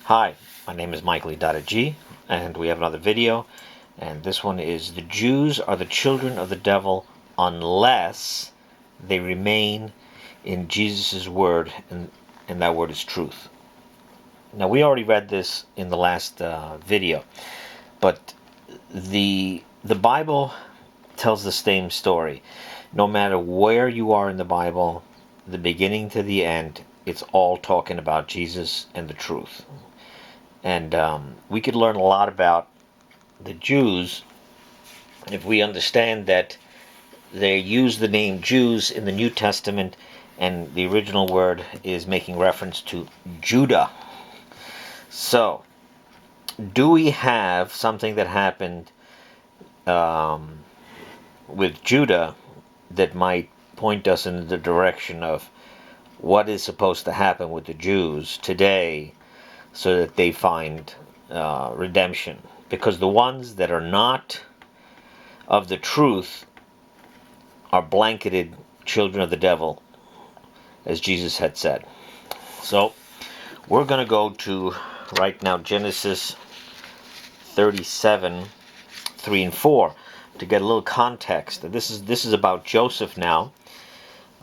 Hi, my name is Untitled, and we have another video, and this one is the Jews are the children of the devil unless they remain in Jesus' word, and that word is truth. Now, we already read this in the last video, but the Bible tells the same story. No matter where you are in the Bible, the beginning to the end, it's all talking about Jesus and the truth. And we could learn a lot about the Jews if we understand that they use the name Jews in the New Testament, and the original word is making reference to Judah. So, do we have something that happened with Judah that might point us in the direction of what is supposed to happen with the Jews today so that they find redemption? Because the ones that are not of the truth are blanketed children of the devil, as Jesus had said. So we're going to go to right now Genesis 37, 3 and 4 to get a little context. This is about Joseph now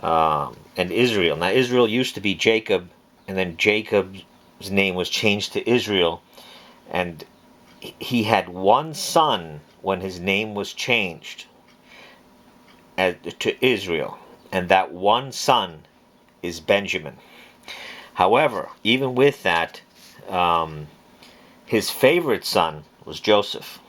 and Israel. Now, Israel used to be Jacob, and then Jacob's name was changed to Israel, and he had one son when his name was changed to Israel, and that one son is Benjamin. However, even with that, his favorite son was Joseph.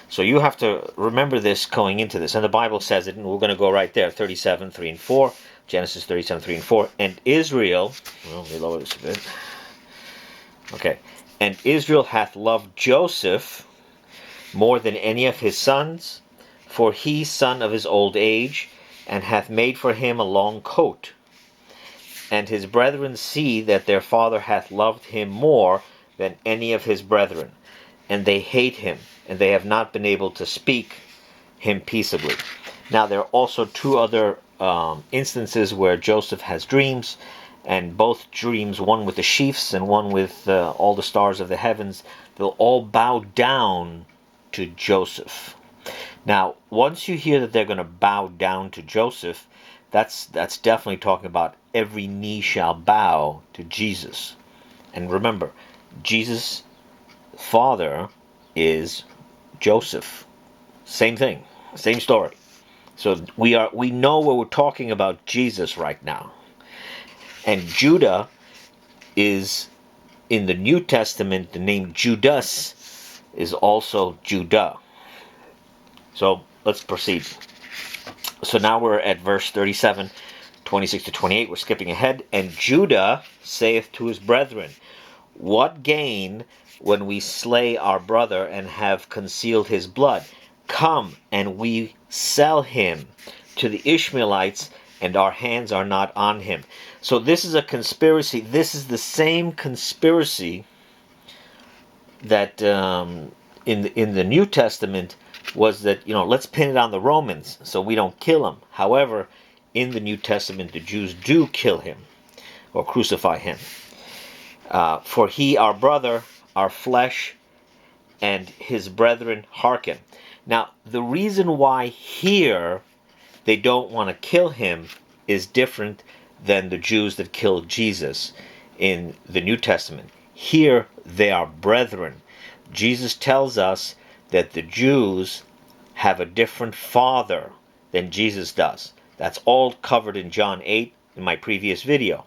So you have to remember this going into this, and the Bible says it, and we're going to go right there, 37, 3 and 4, Genesis 37, 3 and 4, and Israel, well, let me lower this a bit. Okay, and Israel hath loved Joseph more than any of his sons, for he son of his old age, and hath made for him a long coat. And his brethren see that their father hath loved him more than any of his brethren, and they hate him, and they have not been able to speak him peaceably. Now there are also two other instances where Joseph has dreams, and both dreams, one with the sheaves and one with all the stars of the heavens, they'll all bow down to Joseph. Now, once you hear that they're going to bow down to Joseph, that's definitely talking about every knee shall bow to Jesus. And remember, Jesus' father is Joseph. Same thing, same story. So we know what we're talking about Jesus right now. And Judah is, in the New Testament, the name Judas is also Judah. So let's proceed. So now we're at verse 37, 26 to 28. We're skipping ahead. And Judah saith to his brethren, what gain when we slay our brother and have concealed his blood? Come, and we sell him to the Ishmaelites, and our hands are not on him. So this is a conspiracy. This is the same conspiracy that in the New Testament was that, let's pin it on the Romans so we don't kill him. However, in the New Testament, the Jews do kill him or crucify him. For he, our brother, our flesh, and his brethren hearken. Now, the reason why here they don't want to kill him is different than the Jews that killed Jesus in the New Testament. Here they are brethren. Jesus tells us that the Jews have a different father than Jesus does. That's all covered in John 8 in my previous video.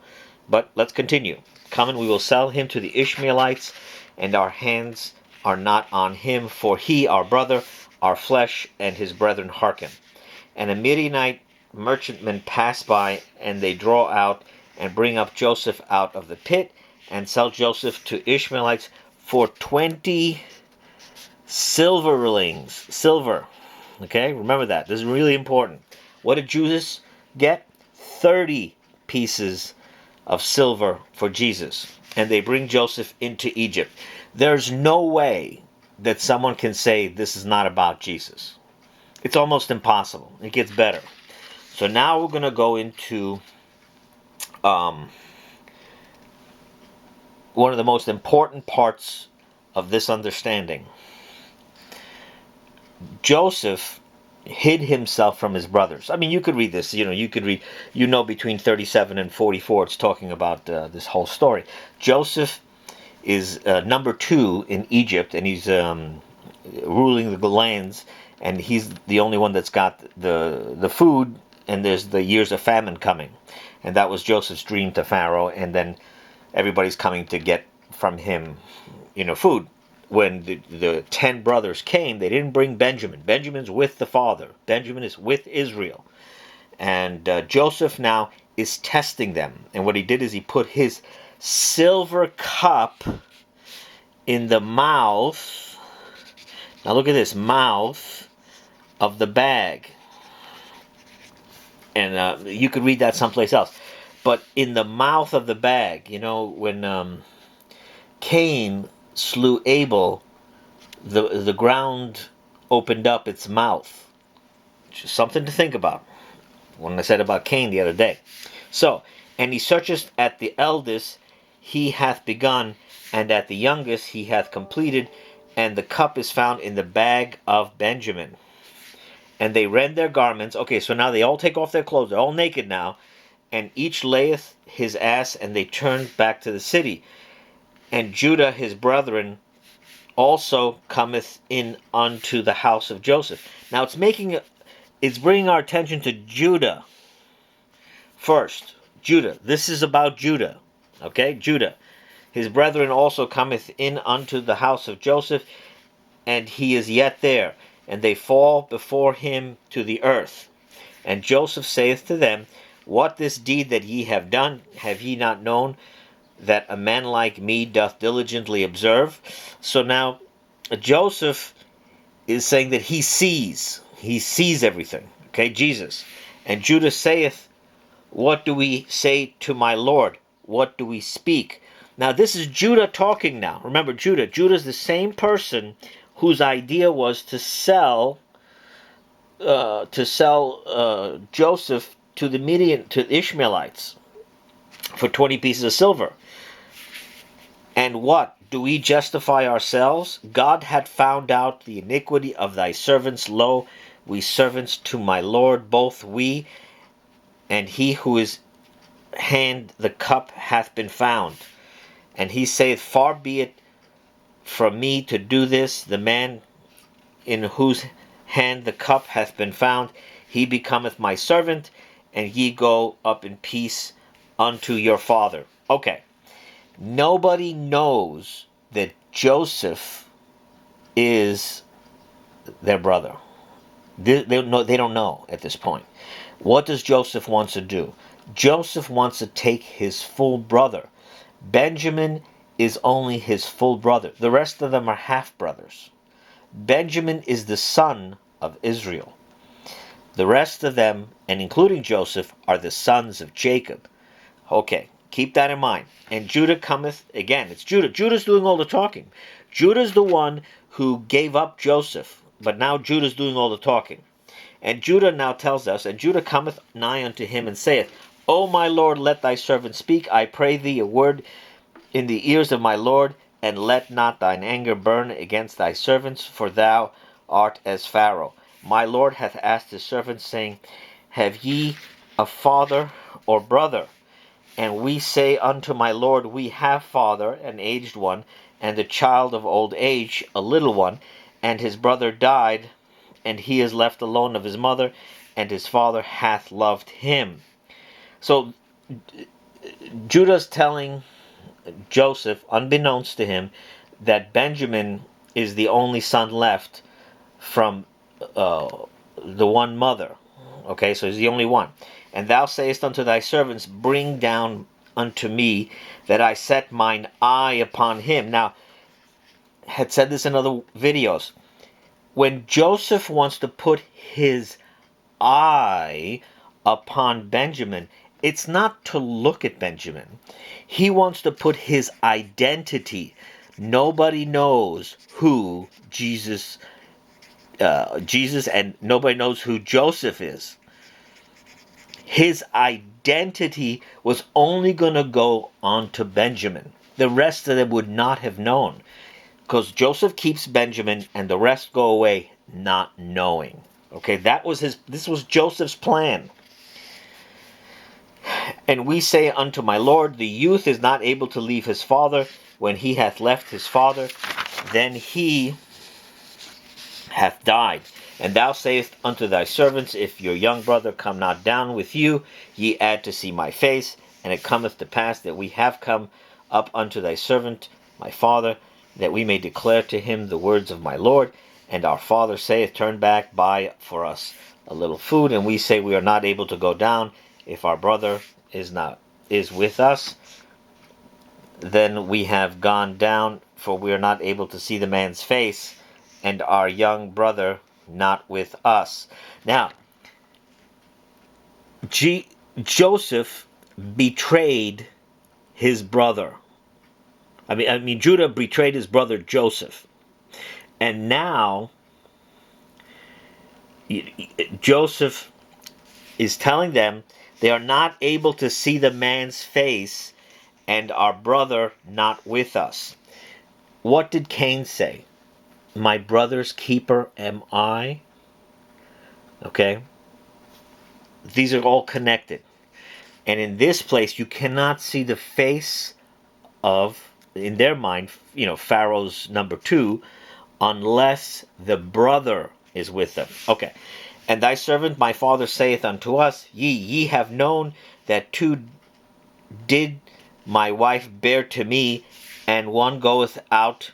But let's continue. Come, and we will sell him to the Ishmaelites, and our hands are not on him, for he, our brother, our flesh, and his brethren hearken. And a Midianite merchantmen pass by, and they draw out and bring up Joseph out of the pit, and sell Joseph to Ishmaelites for 20 silver. Okay, remember that. This is really important. What did Judas get? 30 pieces of silver for Jesus. And they bring Joseph into Egypt. There's no way that someone can say this is not about Jesus. It's almost impossible. It gets better. So now we're going to go into one of the most important parts of this understanding. Joseph hid himself from his brothers. I mean, you could read this. You could read. Between 37 and 44, it's talking about this whole story. Joseph is number 2 in Egypt, and he's ruling the lands, and he's the only one that's got the food. And there's the years of famine coming, and that was Joseph's dream to Pharaoh. And then everybody's coming to get from him, food. When the 10 brothers came, they didn't bring Benjamin. Benjamin's with the father. Benjamin is with Israel. And Joseph now is testing them. And what he did is he put his silver cup in the mouth. Now look at this, mouth of the bag. And you could read that someplace else. But in the mouth of the bag, when Cain slew Abel, the ground opened up its mouth. Which is something to think about. When I said about Cain the other day. So, and he searcheth at the eldest, he hath begun, and at the youngest he hath completed, and the cup is found in the bag of Benjamin. And they rend their garments. Okay, so now they all take off their clothes. They're all naked now. And each layeth his ass, and they turn back to the city. And Judah his brethren also cometh in unto the house of Joseph. Now it's bringing our attention to Judah first. Judah. This is about Judah. Okay, Judah. His brethren also cometh in unto the house of Joseph, and he is yet there. And they fall before him to the earth. And Joseph saith to them, What this deed that ye have done, have ye not known, that a man like me doth diligently observe? So now Joseph is saying that he sees everything. Okay, Jesus. And Judah saith, What do we say to my Lord? What do we speak? Now this is Judah talking now. Remember, Judah's the same person whose idea was to sell Joseph to the Ishmaelites for 20 pieces of silver. And what? Do we justify ourselves? God had found out the iniquity of thy servants. Lo, we servants to my Lord, both we and he who is hand the cup hath been found. And he saith, Far be it from me to do this. The man in whose hand the cup hath been found, he becometh my servant, and ye go up in peace unto your father. Okay. Nobody knows that Joseph is their brother. They don't know at this point. What does Joseph want to do? Joseph wants to take his full brother. Benjamin is only his full brother. The rest of them are half-brothers. Benjamin is the son of Israel. The rest of them, and including Joseph, are the sons of Jacob. Okay, keep that in mind. And Judah cometh, again, it's Judah. Judah's doing all the talking. Judah's the one who gave up Joseph, but now Judah's doing all the talking. And Judah now tells us, And Judah cometh nigh unto him, and saith, O my Lord, let thy servant speak, I pray thee, a word in the ears of my Lord, and let not thine anger burn against thy servants, for thou art as Pharaoh. My Lord hath asked his servants, saying, Have ye a father or brother? And we say unto my Lord, We have father, an aged one, and the child of old age, a little one, and his brother died, and he is left alone of his mother, and his father hath loved him. So Judah's telling Joseph, unbeknownst to him, that Benjamin is the only son left from the one mother. Okay, so he's the only one. And thou sayest unto thy servants, Bring down unto me, that I set mine eye upon him. Now, had said this in other videos. When Joseph wants to put his eye upon Benjamin, it's not to look at Benjamin. He wants to put his identity. Nobody knows who Jesus and nobody knows who Joseph is. His identity was only going to go on to Benjamin. the rest of them would not have known. Because Joseph keeps Benjamin and the rest go away not knowing. Okay, this was Joseph's plan. And we say unto my Lord, the youth is not able to leave his father. When he hath left his father, then he hath died. And thou sayest unto thy servants, if your young brother come not down with you, ye add to see my face. And it cometh to pass that we have come up unto thy servant, my father, that we may declare to him the words of my Lord. And our father saith, turn back, buy for us a little food. And we say, we are not able to go down. If our brother is with us, then we have gone down, for we are not able to see the man's face, and our young brother not with us. Now, Joseph betrayed his brother. I mean, Judah betrayed his brother Joseph. And now, Joseph is telling them they are not able to see the man's face, and our brother not with us. What did Cain say? My brother's keeper am I? Okay? These are all connected. And in this place, you cannot see the face of, in their mind, Pharaoh's number 2, unless the brother is with them. Okay. And thy servant my father saith unto us, ye have known that 2 did my wife bear to me, and one goeth out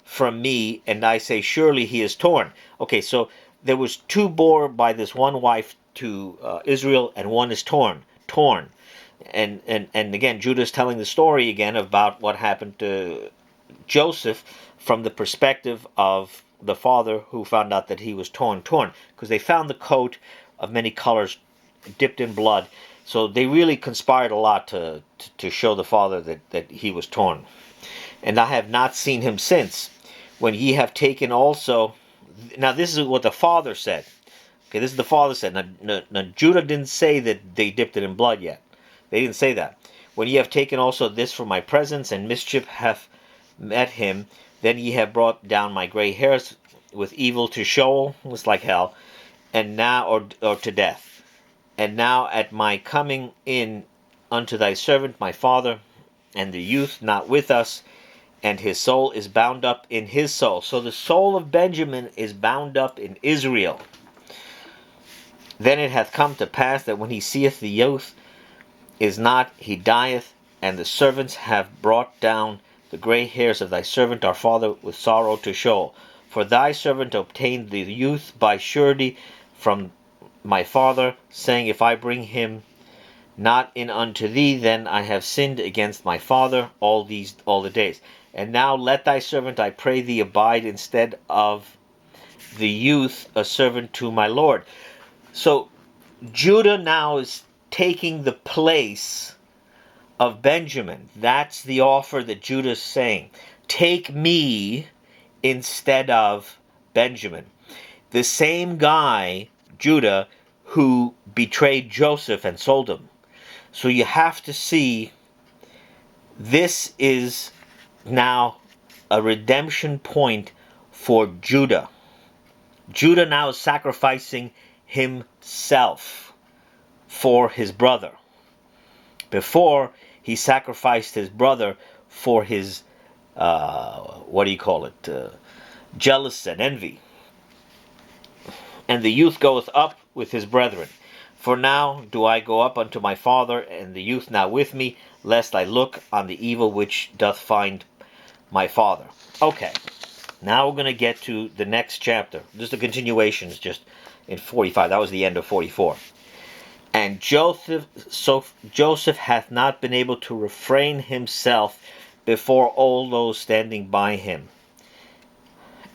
from me, and I say, surely he is torn. Okay, so there was 2 bore by this one wife to Israel, and one is torn. And again, Judah's telling the story again about what happened to Joseph from the perspective of the father who found out that he was torn, because they found the coat of many colors dipped in blood. So they really conspired a lot to show the father that he was torn. And I have not seen him since. When ye have taken also... Now this is what the father said. Okay, this is the father said. Now Judah didn't say that they dipped it in blood yet. They didn't say that. When ye have taken also this from my presence, and mischief hath met him, then ye have brought down my gray hairs with evil to Sheol, it's like hell, and now, or to death. And now at my coming in unto thy servant my father, and the youth not with us, and his soul is bound up in his soul. So the soul of Benjamin is bound up in Israel. Then it hath come to pass that when he seeth the youth is not, he dieth, and the servants have brought down the gray hairs of thy servant our father with sorrow to Sheol. For thy servant obtained the youth by surety from my father, saying, if I bring him not in unto thee, then I have sinned against my father all the days. And now let thy servant, I pray thee, abide instead of the youth, a servant to my Lord. So Judah now is taking the place of Benjamin. That's the offer that Judah is saying. Take me instead of Benjamin. The same guy, Judah, who betrayed Joseph and sold him. So you have to see, this is now a redemption point for Judah. Judah now is sacrificing himself for his brother. Before, he sacrificed his brother for his, jealous and envy. And the youth goeth up with his brethren. For now do I go up unto my father, and the youth not with me, lest I look on the evil which doth find my father. Okay, now we're going to get to the next chapter. Just the continuation is just in 45. That was the end of 44. And Joseph hath not been able to refrain himself before all those standing by him.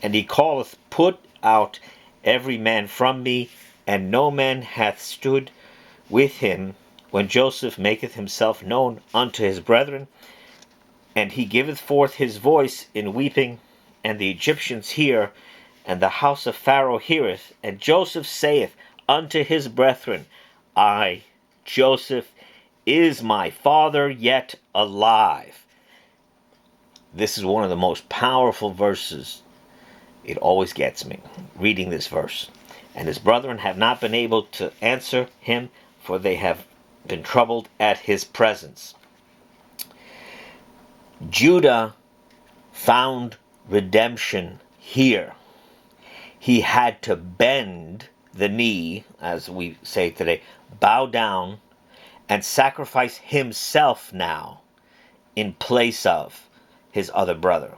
And he calleth, put out every man from me, and no man hath stood with him when Joseph maketh himself known unto his brethren. And he giveth forth his voice in weeping, and the Egyptians hear, and the house of Pharaoh heareth. And Joseph saith unto his brethren, I, Joseph, is my father yet alive? This is one of the most powerful verses. It always gets me, reading this verse. And his brethren have not been able to answer him, for they have been troubled at his presence. Judah found redemption here. He had to bend the knee, as we say today, bow down, and sacrifice himself now in place of his other brother.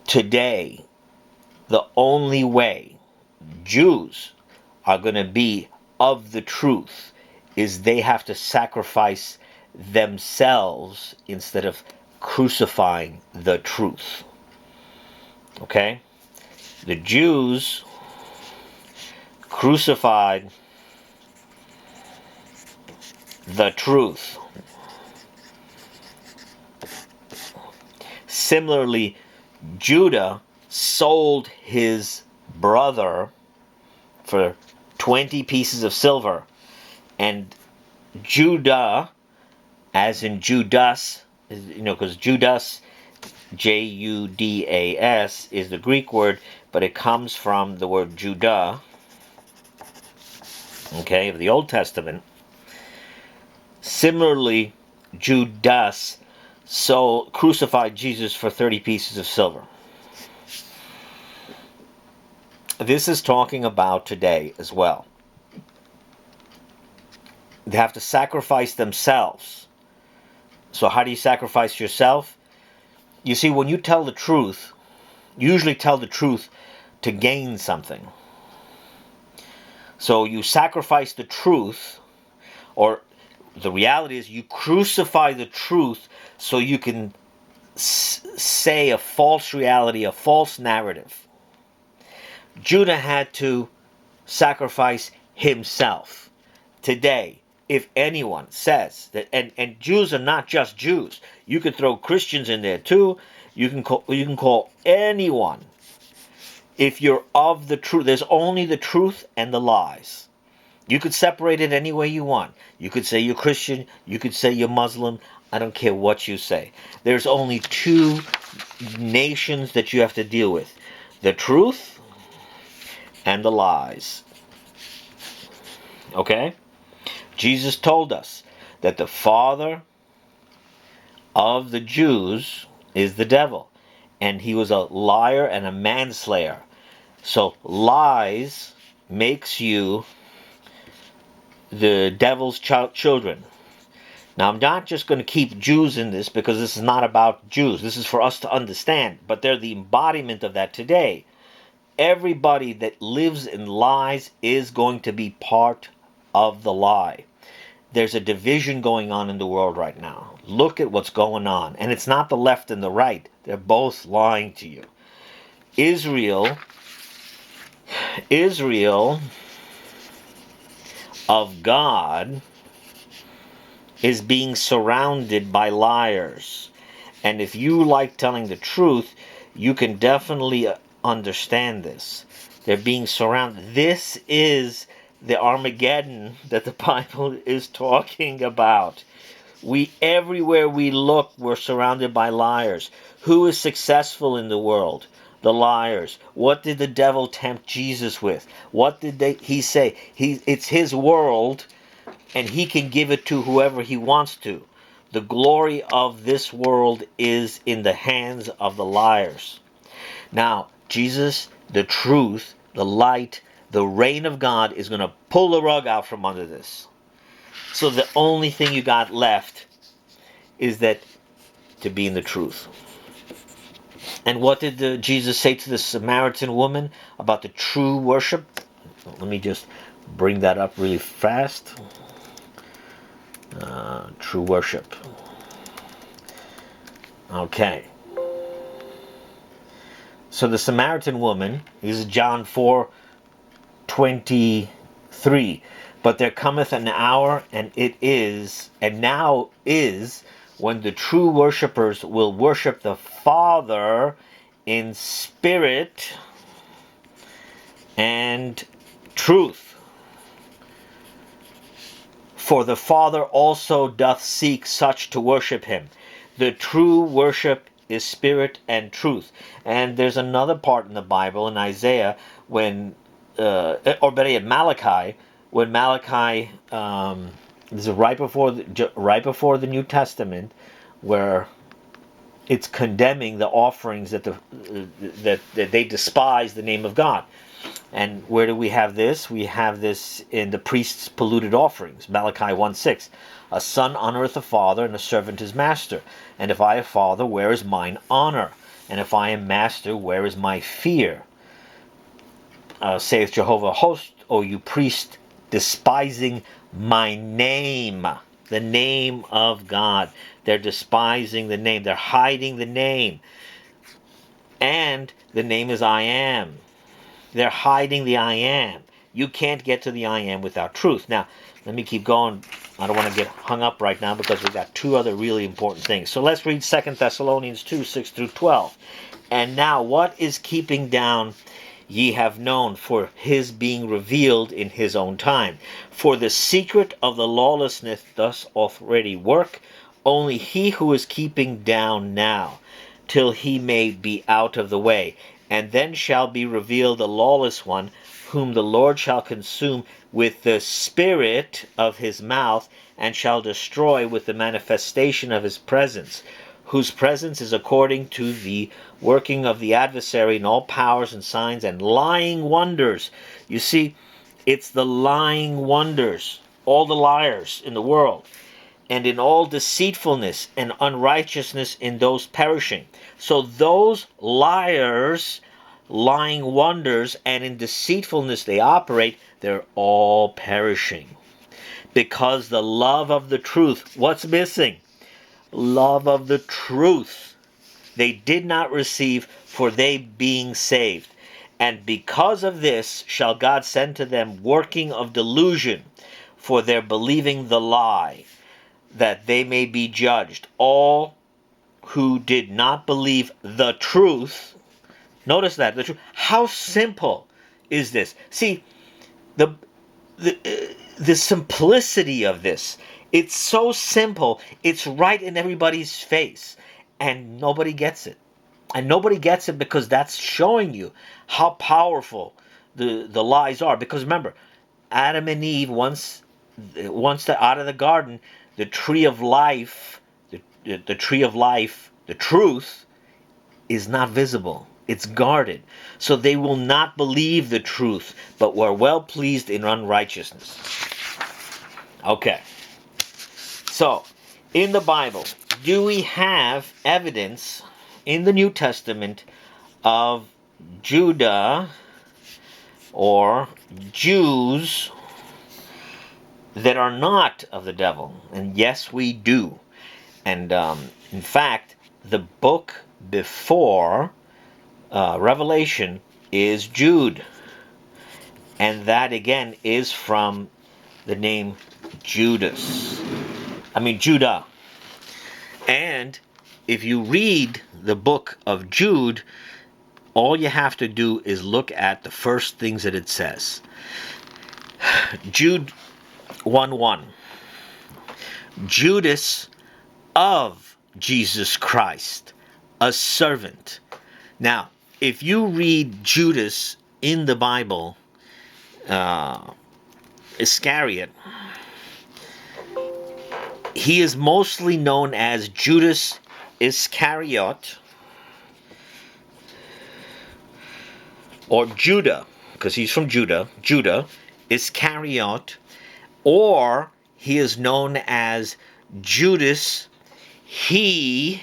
Today, the only way Jews are going to be of the truth is they have to sacrifice themselves instead of crucifying the truth. Okay? The Jews crucified the truth. Similarly, Judah sold his brother for 20 pieces of silver, and Judah, as in Judas, because Judas, Judas, is the Greek word, but it comes from the word Judah, okay, of the Old Testament. Similarly, Judas crucified Jesus for 30 pieces of silver. This is talking about today as well. They have to sacrifice themselves. So how do you sacrifice yourself? You see, when you tell the truth, you usually tell the truth to gain something. So you sacrifice the truth, or the reality is you crucify the truth so you can say a false reality, a false narrative. Judah had to sacrifice himself. Today, if anyone says that, and Jews are not just Jews, you could throw Christians in there too. You can call anyone. If you're of the truth, there's only the truth and the lies. You could separate it any way you want. You could say you're Christian. You could say you're Muslim. I don't care what you say. There's only two nations that you have to deal with: the truth and the lies. Okay? Jesus told us that the father of the Jews is the devil, and he was a liar and a manslayer. So lies makes you the devil's children. Now, I'm not just going to keep Jews in this, because this is not about Jews. This is for us to understand, but they're the embodiment of that today. Everybody that lives in lies is going to be part of the lie. There's a division going on in the world right now. Look at what's going on. And it's not the left and the right. They're both lying to you. Israel of God is being surrounded by liars. And if you like telling the truth, you can definitely understand this. They're being surrounded. This is the Armageddon that the Bible is talking about. Everywhere we look, we're surrounded by liars. Who is successful in the world? The liars. What did the devil tempt Jesus with? What did he say? It's his world, and he can give it to whoever he wants to. The glory of this world is in the hands of the liars. Now, Jesus, the truth, the light, the reign of God is going to pull the rug out from under this. So the only thing you got left is that to be in the truth. And what did Jesus say to the Samaritan woman about the true worship? Let me just bring that up really fast. True worship. Okay. So the Samaritan woman, this is John 4:23. But there cometh an hour, and now is, when the true worshipers will worship the Father in spirit and truth. For the Father also doth seek such to worship him. The true worship is spirit and truth. And there's another part in the Bible, in Isaiah, when, or better yet, Malachi, when Malachi, this is right before the New Testament, where it's condemning the offerings that that they despise the name of God. And where do we have this? We have this in the priest's polluted offerings. Malachi 1:6. A son honoreth a father, and a servant his master. And if I am father, where is mine honor? And if I am master, where is my fear? Saith Jehovah of hosts, O you priest, despising my name, the name of God. They're despising the name. They're hiding the name. And the name is I am. They're hiding the I am. You can't get to the I am without truth. Now, let me keep going. I don't want to get hung up right now because we've got two other really important things. So let's read 2 Thessalonians 2, 6 through 12. And now, what is keeping down ye have known, for his being revealed in his own time. For the secret of the lawlessness thus already work, only he who is keeping down now, till he may be out of the way. And then shall be revealed the lawless one, whom the Lord shall consume with the spirit of his mouth, and shall destroy with the manifestation of his presence, whose presence is according to the working of the adversary in all powers and signs and lying wonders. You see, it's the lying wonders, all the liars in the world, and in all deceitfulness and unrighteousness in those perishing. So those liars, lying wonders, and in deceitfulness they operate, they're all perishing. Because the love of the truth, what's missing? Love of the truth they did not receive, for they being saved. And because of this shall God send to them working of delusion, for their believing the lie, that they may be judged. All who did not believe the truth. Notice that, the truth. How simple is this? See, the simplicity of this. It's so simple. It's right in everybody's face. And nobody gets it. And nobody gets it because that's showing you how powerful the lies are. Because remember, Adam and Eve, once they're out of the garden, the tree of life, the tree of life, the truth, is not visible. It's guarded. So they will not believe the truth, but were well pleased in unrighteousness. Okay. So, in the Bible, do we have evidence in the New Testament of Judah or Jews that are not of the devil? And yes, we do. And in fact, the book before Revelation is Jude. And that again is from the name Judah. And if you read the book of Jude, all you have to do is look at the first things that it says. Jude 1:1. Judas of Jesus Christ, a servant. Now, if you read Judas in the Bible, Iscariot, he is mostly known as Judas Iscariot, or Judah, because he's from Judah, Judah Iscariot, or he is known as Judas, he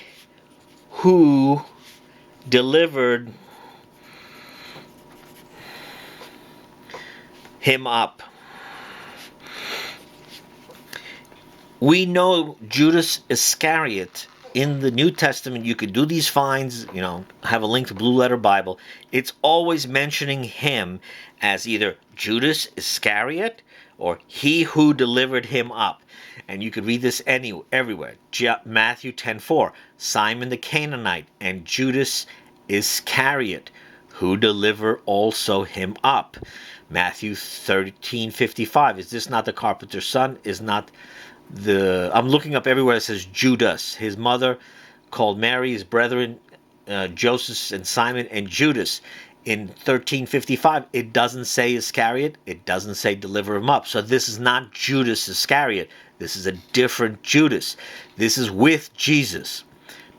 who delivered him up. We know Judas Iscariot in the New Testament. You could do these finds, have a link to Blue Letter Bible. It's always mentioning him as either Judas Iscariot or he who delivered him up. And you could read this everywhere. Matthew 10:4, Simon the Canaanite and Judas Iscariot, who deliver also him up. Matthew 13:55, is this not the carpenter's son? I'm looking up everywhere it says Judas. His mother called Mary, his brethren, Joseph and Simon and Judas. In 1355, it doesn't say Iscariot. It doesn't say deliver him up. So this is not Judas Iscariot. This is a different Judas. This is with Jesus.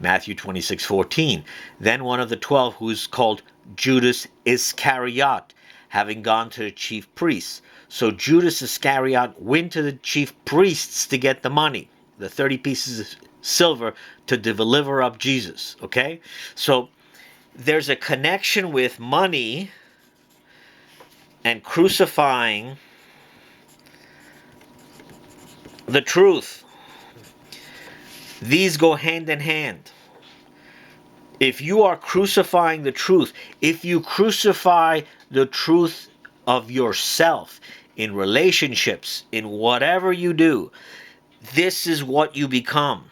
Matthew 26:14. Then one of the 12, who is called Judas Iscariot, having gone to the chief priests. So Judas Iscariot went to the chief priests to get the money, the 30 pieces of silver, to deliver up Jesus. Okay? So there's a connection with money and crucifying the truth. These go hand in hand. If you are crucifying the truth, if you crucify the truth of yourself in relationships, in whatever you do, this is what you become.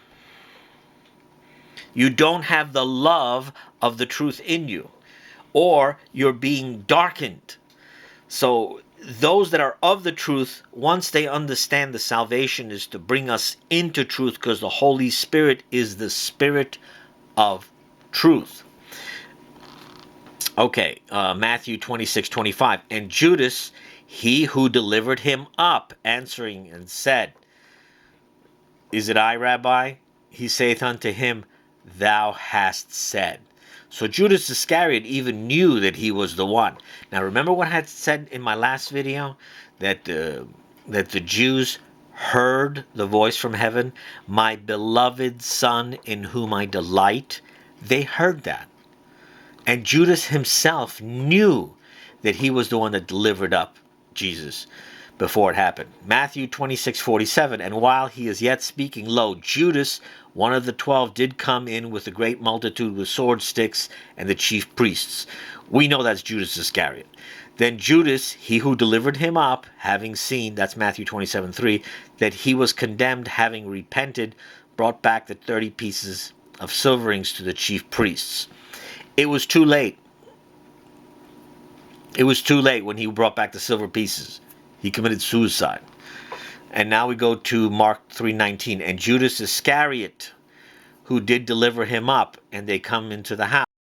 You don't have the love of the truth in you, or you're being darkened. So those that are of the truth, once they understand the salvation is to bring us into truth, because the Holy Spirit is the Spirit of truth. Okay, Matthew 26:25. And Judas, he who delivered him up, answering and said, Is it I, Rabbi? He saith unto him, Thou hast said. So Judas Iscariot even knew that he was the one. Now remember what I had said in my last video? That the Jews heard the voice from heaven, my beloved Son in whom I delight. They heard that. And Judas himself knew that he was the one that delivered up Jesus before it happened. Matthew 26:47. And while he is yet speaking, lo, Judas, one of the 12, did come in with a great multitude with sword sticks and the chief priests. We know that's Judas Iscariot. Then Judas, he who delivered him up, having seen, that's Matthew 27:3, that he was condemned, having repented, brought back the 30 pieces of silverings to the chief priests. It was too late. It was too late when he brought back the silver pieces. He committed suicide. And now we go to Mark 3:19. And Judas Iscariot, who did deliver him up, and they come into the house.